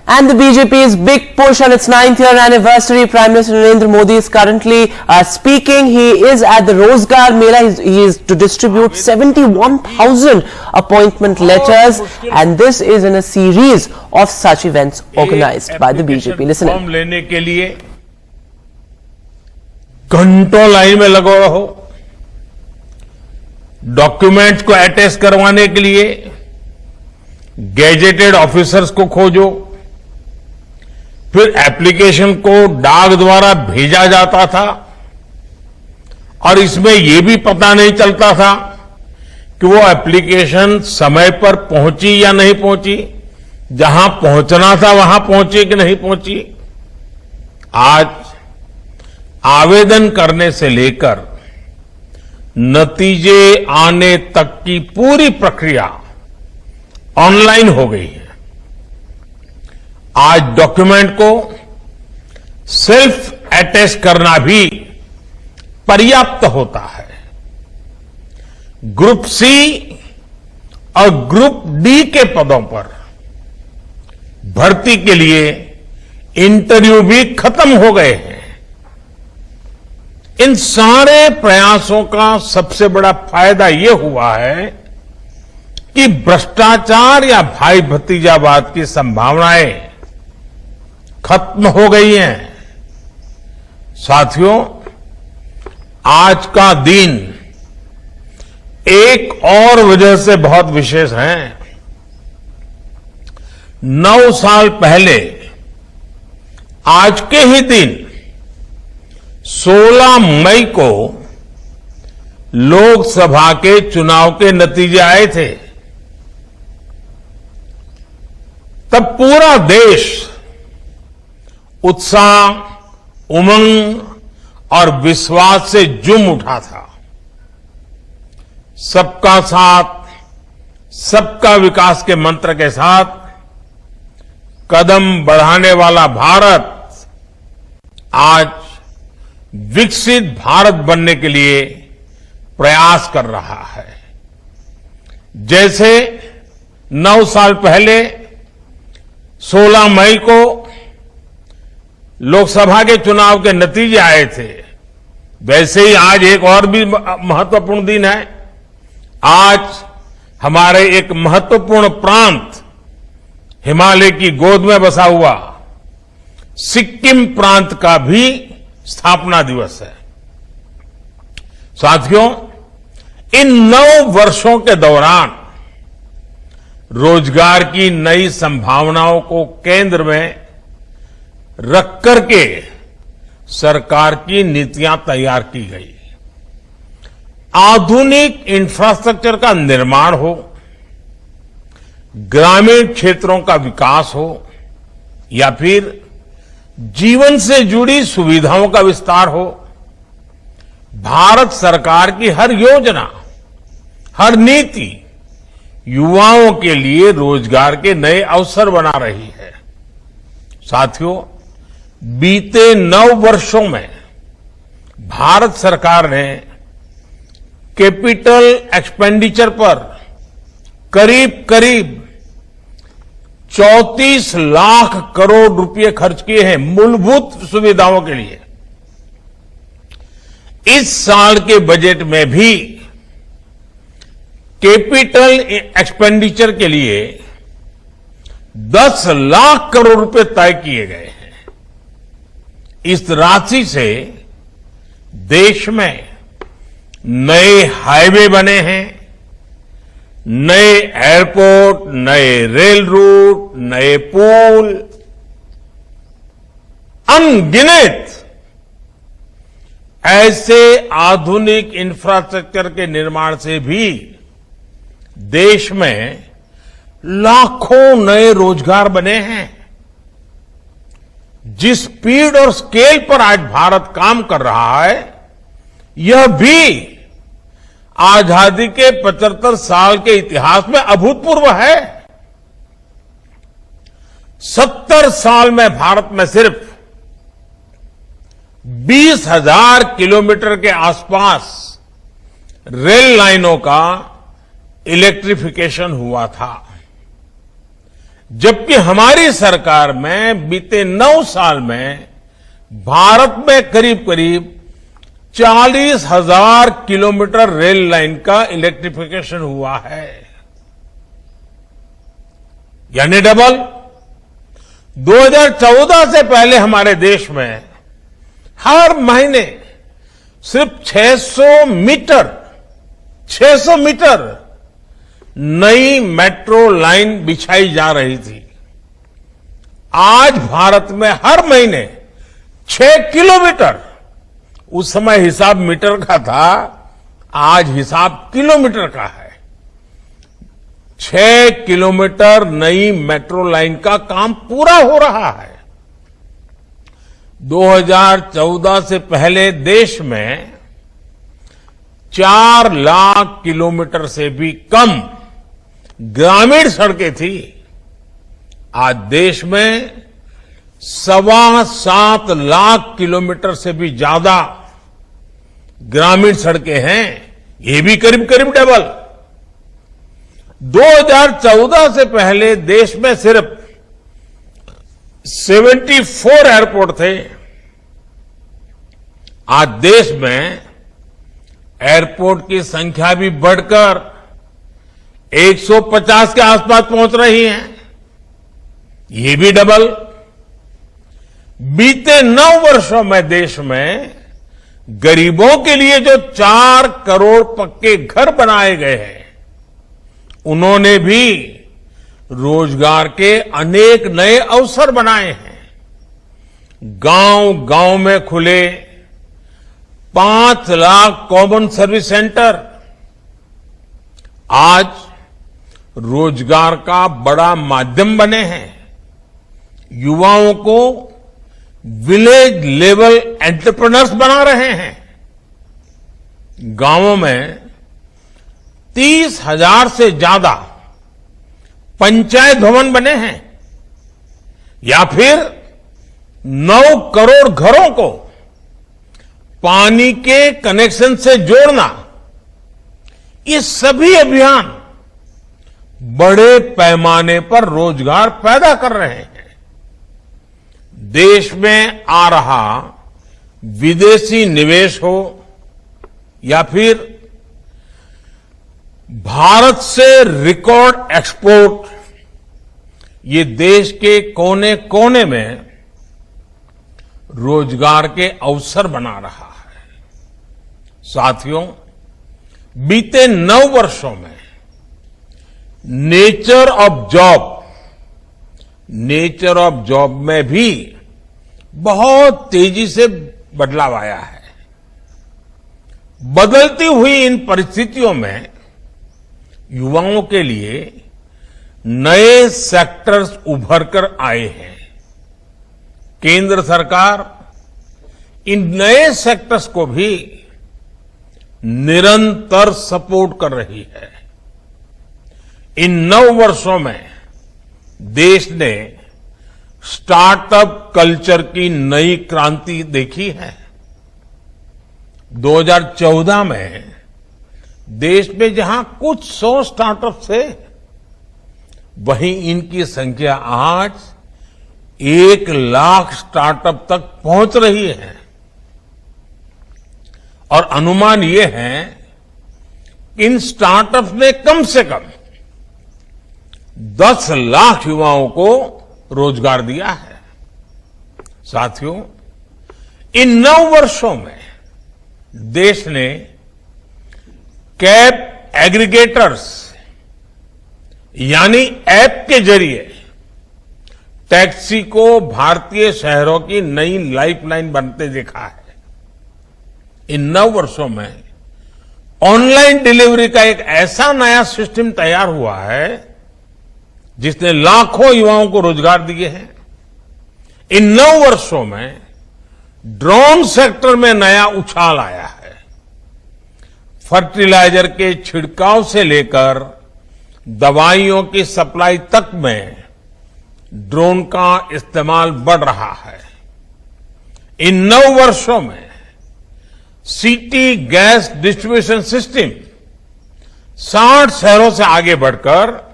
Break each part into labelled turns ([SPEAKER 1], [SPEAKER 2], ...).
[SPEAKER 1] And the BJP's big push on its 9th year anniversary. Prime Minister Narendra Modi is currently speaking. He is at the Rozgar Mela. He is to distribute 71,000 appointment letters, and this is in a series of such events organized by the BJP. Listen in.
[SPEAKER 2] लेने के लिए घंटों line में लगो रहो, documents को attach करवाने के लिए गैजेटेड ऑफिसर्स को खोजो, फिर एप्लीकेशन को डाक द्वारा भेजा जाता था और इसमें यह भी पता नहीं चलता था कि वो एप्लीकेशन समय पर पहुंची या नहीं पहुंची, जहां पहुंचना था वहां पहुंची कि नहीं पहुंची। आज आवेदन करने से लेकर नतीजे आने तक की पूरी प्रक्रिया ऑनलाइन हो गई है। आज डॉक्यूमेंट को सेल्फ अटैच करना भी पर्याप्त होता है। ग्रुप सी और ग्रुप डी के पदों पर भर्ती के लिए इंटरव्यू भी खत्म हो गए हैं। इन सारे प्रयासों का सबसे बड़ा फायदा यह हुआ है कि भ्रष्टाचार या भाई भतीजावाद की संभावनाएं खत्म हो गई हैं। साथियों, आज का दिन एक और वजह से बहुत विशेष है। 9 साल पहले आज के ही दिन 16 मई को लोकसभा के चुनाव के नतीजे आए थे। तब पूरा देश उत्साह, उमंग और विश्वास से झूम उठा था। सबका साथ, सबका विकास के मंत्र के साथ कदम बढ़ाने वाला भारत आज विकसित भारत बनने के लिए प्रयास कर रहा है। जैसे 9 साल पहले 16 मई को लोकसभा के चुनाव के नतीजे आए थे, वैसे ही आज एक और भी महत्वपूर्ण दिन है। आज हमारे एक महत्वपूर्ण प्रांत, हिमालय की गोद में बसा हुआ सिक्किम प्रांत का भी स्थापना दिवस है। साथियों, इन 9 वर्षों के दौरान रोजगार की नई संभावनाओं को केंद्र में रख करके सरकार की नीतियां तैयार की गई। आधुनिक इंफ्रास्ट्रक्चर का निर्माण हो, ग्रामीण क्षेत्रों का विकास हो या फिर जीवन से जुड़ी सुविधाओं का विस्तार हो, भारत सरकार की हर योजना, हर नीति युवाओं के लिए रोजगार के नए अवसर बना रही है। साथियों, बीते 9 वर्षों में भारत सरकार ने कैपिटल एक्सपेंडिचर पर करीब 34 लाख करोड़ रुपए खर्च किए हैं मूलभूत सुविधाओं के लिए। इस साल के बजट में भी कैपिटल एक्सपेंडिचर के लिए 10 लाख करोड़ रुपए तय किए गए हैं। इस राशि से देश में नए हाईवे बने हैं, नए एयरपोर्ट, नए रेल रूट, नए पुल, अनगिनत ऐसे आधुनिक इंफ्रास्ट्रक्चर के निर्माण से भी देश में लाखों नए रोजगार बने हैं। जिस स्पीड और स्केल पर आज भारत काम कर रहा है, यह भी आजादी के 75 साल के इतिहास में अभूतपूर्व है। 70 साल में भारत में सिर्फ 20,000 किलोमीटर के आसपास रेल लाइनों का इलेक्ट्रिफिकेशन हुआ था। जबकि हमारी सरकार में बीते 9 साल में भारत में करीब करीब 40,000 किलोमीटर रेल लाइन का इलेक्ट्रिफिकेशन हुआ है, यानी डबल। 2014 से पहले हमारे देश में हर महीने सिर्फ 600 मीटर नई मेट्रो लाइन बिछाई जा रही थी। आज भारत में हर महीने 6 किलोमीटर, उस समय हिसाब मीटर का था, आज हिसाब किलोमीटर का है, 6 किलोमीटर नई मेट्रो लाइन का काम पूरा हो रहा है। 2014 से पहले देश में 4 लाख किलोमीटर से भी कम ग्रामीण सड़कें थी। आज देश में 7.25 लाख किलोमीटर से भी ज्यादा ग्रामीण सड़कें हैं, ये भी करीब करीब डबल। 2014 से पहले देश में सिर्फ 74 एयरपोर्ट थे। आज देश में एयरपोर्ट की संख्या भी बढ़कर 150 के आसपास पहुंच रही है, ये भी डबल। बीते 9 वर्षों में देश में गरीबों के लिए जो 4 करोड़ पक्के घर बनाए गए हैं, उन्होंने भी रोजगार के अनेक नए अवसर बनाए हैं। गांव-गांव में खुले 5 लाख कॉमन सर्विस सेंटर आज रोजगार का बड़ा माध्यम बने हैं। युवाओं को विलेज लेवल एंटरप्रेन्योर्स बना रहे हैं। गांवों में 30,000 से ज्यादा पंचायत भवन बने हैं, या फिर 9 करोड़ घरों को पानी के कनेक्शन से जोड़ना, ये सभी अभियान बड़े पैमाने पर रोजगार पैदा कर रहे हैं। देश में आ रहा विदेशी निवेश हो या फिर भारत से रिकॉर्ड एक्सपोर्ट, ये देश के कोने कोने में रोजगार के अवसर बना रहा है। साथियों, बीते 9 वर्षों में नेचर ऑफ जॉब में भी बहुत तेजी से बदलाव आया है। बदलती हुई इन परिस्थितियों में युवाओं के लिए नए सेक्टर्स उभर कर आए हैं। केंद्र सरकार इन नए सेक्टर्स को भी निरंतर सपोर्ट कर रही है। इन 9 वर्षों में देश ने स्टार्टअप कल्चर की नई क्रांति देखी है। 2014 में देश में जहां कुछ 100 स्टार्टअप थे, वहीं इनकी संख्या आज 1 लाख स्टार्टअप तक पहुंच रही है। और अनुमान ये है कि इन स्टार्टअप्स ने कम से कम 10 लाख युवाओं को रोजगार दिया है। साथियों, इन 9 वर्षों में देश ने कैब एग्रीगेटर्स यानी ऐप के जरिए टैक्सी को भारतीय शहरों की नई लाइफलाइन बनते देखा है। इन 9 वर्षों में ऑनलाइन डिलीवरी का एक ऐसा नया सिस्टम तैयार हुआ है जिसने लाखों युवाओं को रोजगार दिए हैं। इन 9 वर्षों में ड्रोन सेक्टर में नया उछाल आया है। फर्टिलाइजर के छिड़काव से लेकर दवाइयों की सप्लाई तक में ड्रोन का इस्तेमाल बढ़ रहा है। इन 9 वर्षों में सिटी गैस डिस्ट्रीब्यूशन सिस्टम 60 शहरों से आगे बढ़कर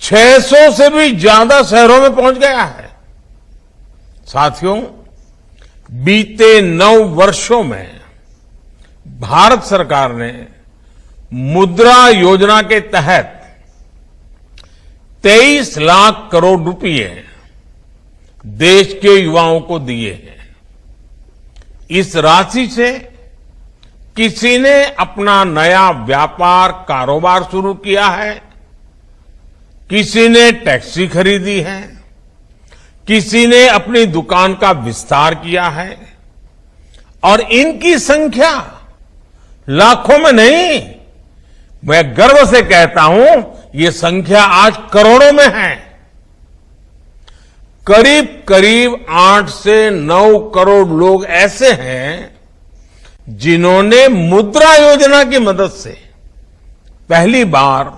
[SPEAKER 2] 600 से भी ज्यादा शहरों में पहुंच गया है। साथियों, बीते 9 वर्षों में भारत सरकार ने मुद्रा योजना के तहत 23 लाख करोड़ रुपए देश के युवाओं को दिए हैं। इस राशि से किसी ने अपना नया व्यापार कारोबार शुरू किया है, किसी ने टैक्सी खरीदी है, किसी ने अपनी दुकान का विस्तार किया है और इनकी संख्या लाखों में नहीं, मैं गर्व से कहता हूं ये संख्या आज करोड़ों में है। करीब करीब 8 से 9 करोड़ लोग ऐसे हैं जिन्होंने मुद्रा योजना की मदद से पहली बार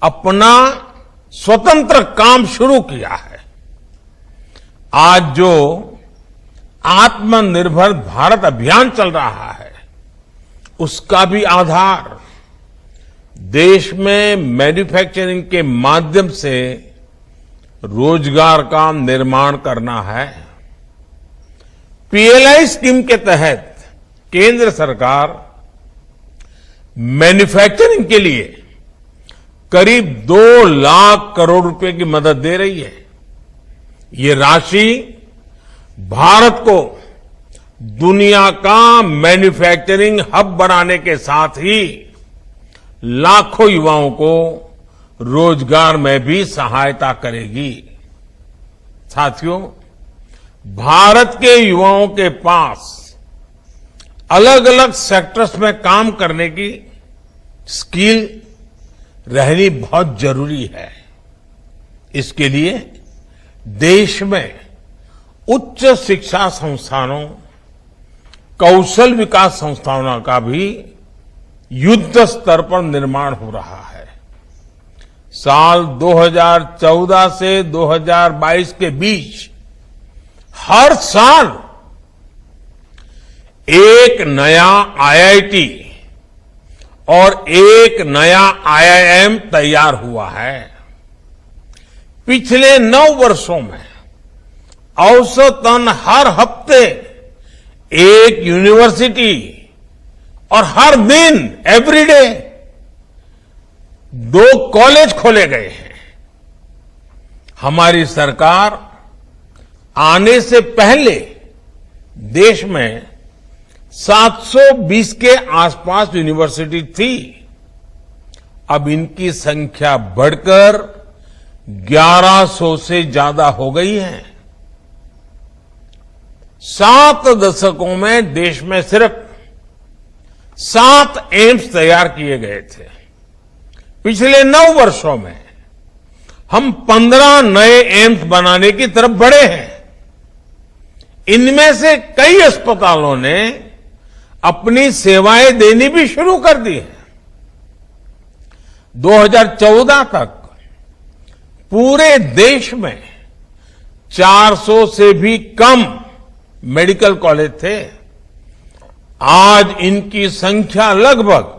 [SPEAKER 2] अपना स्वतंत्र काम शुरू किया है। आज जो आत्मनिर्भर भारत अभियान चल रहा है, उसका भी आधार देश में मैन्युफैक्चरिंग के माध्यम से रोजगार का निर्माण करना है। पीएलआई स्कीम के तहत केंद्र सरकार मैन्युफैक्चरिंग के लिए करीब 2 लाख करोड़ रुपए की मदद दे रही है। ये राशि भारत को दुनिया का मैन्युफैक्चरिंग हब बनाने के साथ ही लाखों युवाओं को रोजगार में भी सहायता करेगी। साथियों, भारत के युवाओं के पास अलग अलग सेक्टर्स में काम करने की स्किल रहनी बहुत जरूरी है। इसके लिए देश में उच्च शिक्षा संस्थानों, कौशल विकास संस्थानों का भी युद्ध स्तर पर निर्माण हो रहा है। साल 2014 से 2022 के बीच हर साल एक नया आईआईटी और एक नया आईआईएम तैयार हुआ है। पिछले 9 वर्षों में औसतन हर हफ्ते एक यूनिवर्सिटी और हर दिन एवरीडे 2 कॉलेज खोले गए हैं। हमारी सरकार आने से पहले देश में 720 के आसपास यूनिवर्सिटी थी। अब इनकी संख्या बढ़कर 1100 से ज्यादा हो गई है। 7 दशकों में देश में सिर्फ 7 एम्स तैयार किए गए थे। पिछले 9 वर्षों में हम 15 नए एम्स बनाने की तरफ बढ़े हैं। इनमें से कई अस्पतालों ने अपनी सेवाएं देनी भी शुरू कर दी है। 2014 तक पूरे देश में 400 से भी कम मेडिकल कॉलेज थे। आज इनकी संख्या लगभग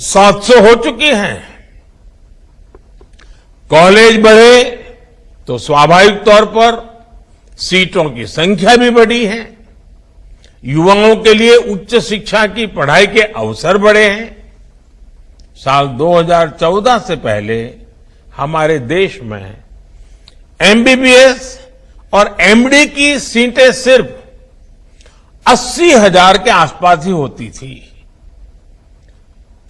[SPEAKER 2] 700 हो चुकी है। कॉलेज बढ़े तो स्वाभाविक तौर पर सीटों की संख्या भी बढ़ी है। युवाओं के लिए उच्च शिक्षा की पढ़ाई के अवसर बढ़े हैं। साल 2014 से पहले हमारे देश में एमबीबीएस और एमडी की सीटें सिर्फ 80,000 के आसपास ही होती थी।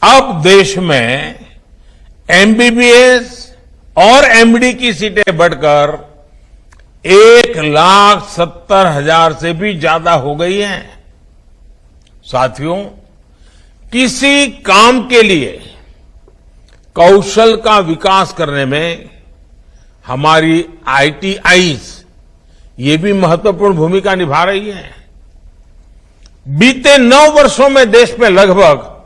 [SPEAKER 2] अब देश में एमबीबीएस और एमडी की सीटें बढ़कर 1,70,000 से भी ज्यादा हो गई हैं। साथियों, किसी काम के लिए कौशल का विकास करने में हमारी आईटीआईज ये भी महत्वपूर्ण भूमिका निभा रही है। बीते 9 वर्षों में देश में लगभग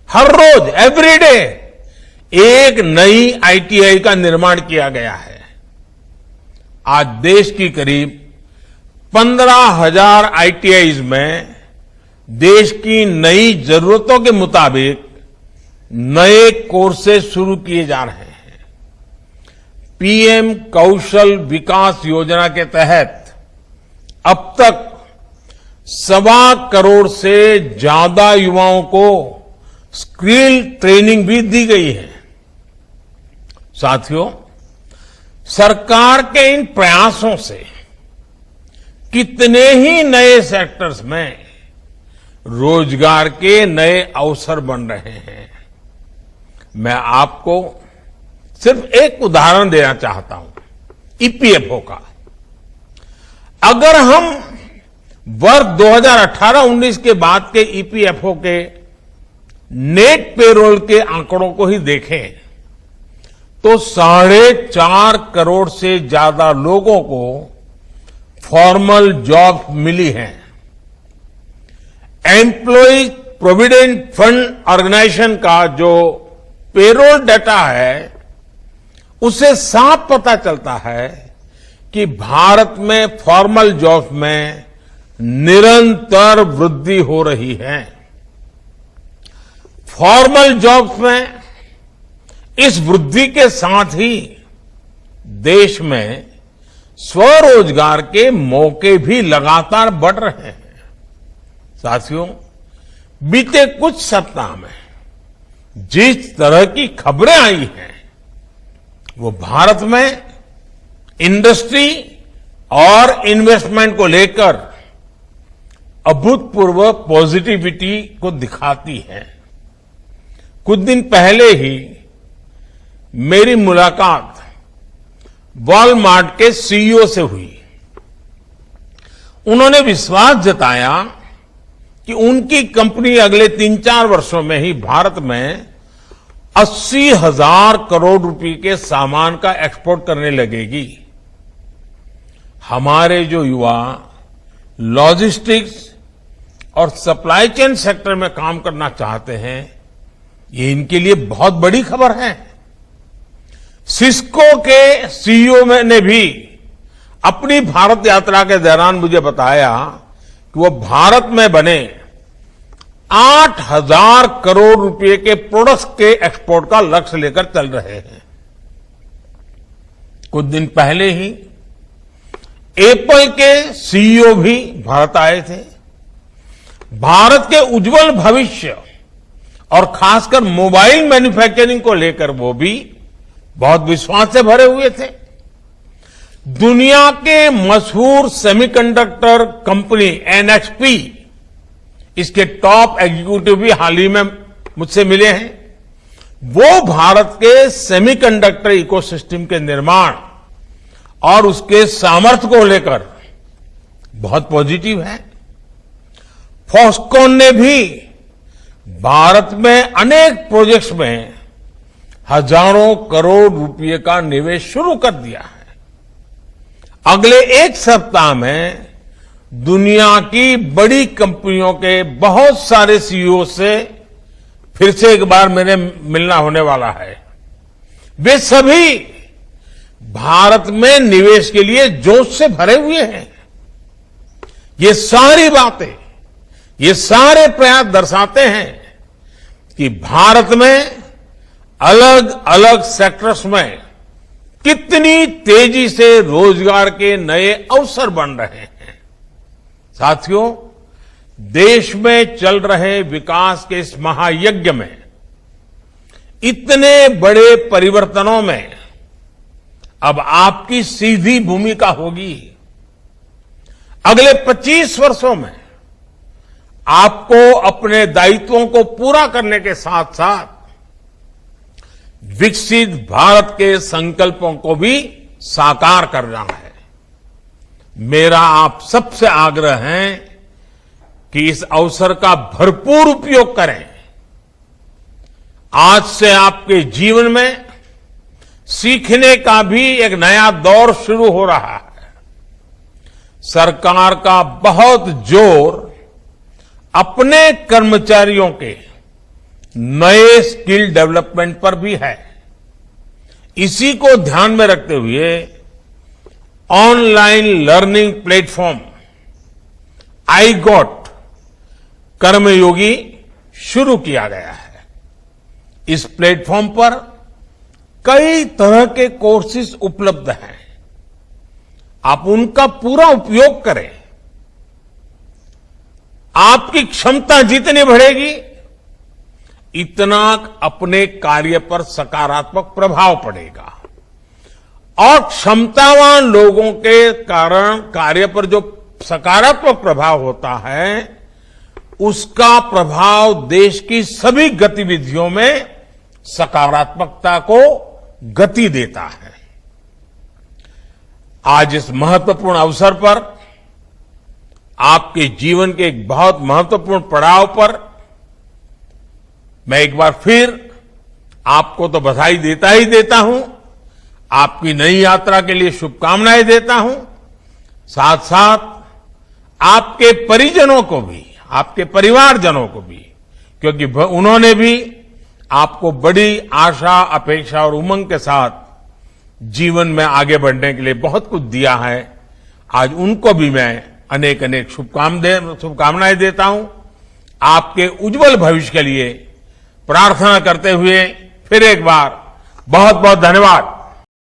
[SPEAKER 2] हर रोज एवरीडे एक नई आईटीआई का निर्माण किया गया है। आज देश की करीब 15,000 आईटीआईज में देश की नई जरूरतों के मुताबिक नए कोर्सेज शुरू किए जा रहे हैं। पीएम कौशल विकास योजना के तहत अब तक 1.25 करोड़ से ज्यादा युवाओं को स्किल ट्रेनिंग भी दी गई है। साथियों, सरकार के इन प्रयासों से कितने ही नए सेक्टर्स में रोजगार के नए अवसर बन रहे हैं। मैं आपको सिर्फ एक उदाहरण देना चाहता हूं, ईपीएफओ का। अगर हम वर्ष 2018-19 के बाद के ईपीएफओ के नेट पेरोल के आंकड़ों को ही देखें तो 4.5 करोड़ से ज्यादा लोगों को फॉर्मल जॉब मिली है। एम्प्लॉय प्रोविडेंट फंड ऑर्गेनाइजेशन का जो पेरोल डाटा है उससे साफ पता चलता है कि भारत में फॉर्मल जॉब में निरंतर वृद्धि हो रही है। फॉर्मल जॉब्स में इस वृद्धि के साथ ही देश में स्वरोजगार के मौके भी लगातार बढ़ रहे हैं। साथियों, बीते कुछ सप्ताह में जिस तरह की खबरें आई हैं वो भारत में इंडस्ट्री और इन्वेस्टमेंट को लेकर अभूतपूर्व पॉजिटिविटी को दिखाती है। कुछ दिन पहले ही मेरी मुलाकात वॉलमार्ट के सीईओ से हुई। उन्होंने विश्वास जताया कि उनकी कंपनी अगले 3-4 वर्षों में ही भारत में 80,000 करोड़ रुपए के सामान का एक्सपोर्ट करने लगेगी। हमारे जो युवा लॉजिस्टिक्स और सप्लाई चेन सेक्टर में काम करना चाहते हैं, ये इनके लिए बहुत बड़ी खबर है। सिस्को के सीईओ ने भी अपनी भारत यात्रा के दौरान मुझे बताया कि वो भारत में बने 8,000 करोड़ रुपए के प्रोडक्ट्स के एक्सपोर्ट का लक्ष्य लेकर चल रहे हैं। कुछ दिन पहले ही एप्पल के सीईओ भी भारत आए थे। भारत के उज्जवल भविष्य और खासकर मोबाइल मैन्युफैक्चरिंग को लेकर वो भी बहुत विश्वास से भरे हुए थे। दुनिया के मशहूर सेमीकंडक्टर कंपनी एनएक्सपी, इसके टॉप एग्जीक्यूटिव भी हाल ही में मुझसे मिले हैं। वो भारत के सेमीकंडक्टर इकोसिस्टम के निर्माण और उसके सामर्थ्य को लेकर बहुत पॉजिटिव है। फॉक्सकॉन ने भी भारत में अनेक प्रोजेक्ट्स में हजारों करोड़ रुपए का निवेश शुरू कर दिया है। अगले एक सप्ताह में दुनिया की बड़ी कंपनियों के बहुत सारे सीईओ से फिर से एक बार मेरे मिलना होने वाला है। वे सभी भारत में निवेश के लिए जोश से भरे हुए हैं। ये सारी बातें, ये सारे प्रयास दर्शाते हैं कि भारत में अलग अलग सेक्टर्स में कितनी तेजी से रोजगार के नए अवसर बन रहे हैं। साथियों, देश में चल रहे विकास के इस महायज्ञ में इतने बड़े परिवर्तनों में अब आपकी सीधी भूमिका होगी। अगले 25 वर्षों में आपको अपने दायित्वों को पूरा करने के साथ साथ विकसित भारत के संकल्पों को भी साकार करना है। मेरा आप सबसे आग्रह है कि इस अवसर का भरपूर उपयोग करें। आज से आपके जीवन में सीखने का भी एक नया दौर शुरू हो रहा है। सरकार का बहुत जोर अपने कर्मचारियों के नए स्किल डेवलपमेंट पर भी है। इसी को ध्यान में रखते हुए ऑनलाइन लर्निंग प्लेटफॉर्म iGOT कर्मयोगी शुरू किया गया है। इस प्लेटफॉर्म पर कई तरह के कोर्सेज उपलब्ध हैं। आप उनका पूरा उपयोग करें। आपकी क्षमता जितनी बढ़ेगी, इतना अपने कार्य पर सकारात्मक प्रभाव पड़ेगा और क्षमतावान लोगों के कारण कार्य पर जो सकारात्मक प्रभाव होता है, उसका प्रभाव देश की सभी गतिविधियों में सकारात्मकता को गति देता है। आज इस महत्वपूर्ण अवसर पर, आपके जीवन के एक बहुत महत्वपूर्ण पड़ाव पर मैं एक बार फिर आपको तो बधाई देता ही देता हूं, आपकी नई यात्रा के लिए शुभकामनाएं देता हूं। साथ साथ आपके परिजनों को भी, आपके परिवारजनों को भी, क्योंकि उन्होंने भी आपको बड़ी आशा, अपेक्षा और उमंग के साथ जीवन में आगे बढ़ने के लिए बहुत कुछ दिया है। आज उनको भी मैं अनेक अनेक शुभकामनाएं देता हूं। आपके उज्जवल भविष्य के लिए प्रार्थना करते हुए फिर एक बार बहुत बहुत धन्यवाद।